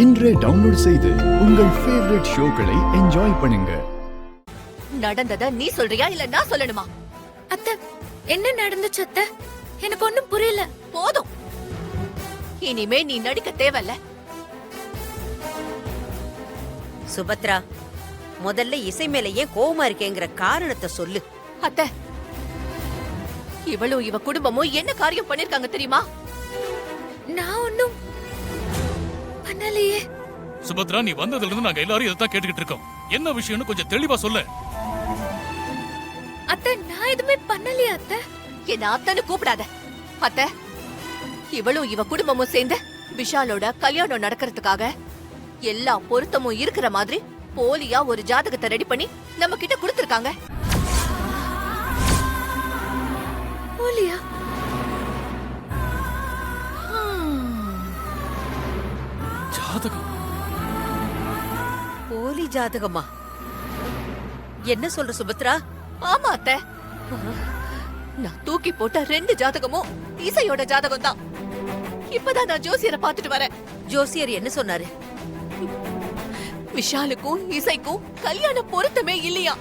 இன்றே டவுன்லோட் செய்து உங்கள் ஃபேவரட் ஷோக்களை என்ஜாய் பண்ணுங்க. நடந்தத நீ சொல்றியா இல்ல நான் சொல்லணுமா? அத்தை, என்ன நடந்துச்சு அத்தை? எனக்கு ஒண்ணும் புரியல. போதும், இனிமே நீ நடிக்க தேவையில்ல. சுபத்ரா, முதல்ல இசை மேல ஏன் கோவமா இருக்கேங்கிற காரணத்தை சொல்லு. அத்தை, இவளும் இவ குடும்பமும் என்ன காரியம் பண்ணிருக்காங்க தெரியுமா? நான் ஒண்ணும் பண்ணலையே. சுபத்ரா, நீ வந்ததுல இருந்து நாங்க எல்லாரும் இதைத்தான் கேட்டுக்கிட்டு இருக்கோம். என்ன விஷயம்னு கொஞ்சம் தெளிவா சொல்லு. அத்தை, நான் எதுவுமே பண்ணலையே அத்தை. என்ன அத்தன்னு கூப்பிடாத. அத்தை, இவளும் இவ குடும்பமும் சேர்ந்து விஷாலோட கல்யாணம் நடக்கிறதுக்காக எல்லா பொருத்தமும் இருக்கிற மாதிரி போலியா ஒரு ஜாதகத்தை ரெடி பண்ணி நம்ம கிட்ட கொடுத்திருக்காங்க. போலியா? ஜாதகம்? போலி ஜாதகமா? என்ன சொல்ற சுபத்ரா? ஆமா அத்தை, நான் தூக்கி போட்ட 2 ஜாதகமும் இசையோட ஜாதகம் தான். இப்பதான் நான் ஜோசியரை பாத்துட்டு வரேன். ஜோசியர் என்ன சொன்னாரு? விஷாலுக்கும் இசைக்கும் கல்யாண பொருத்தமே இல்லையா.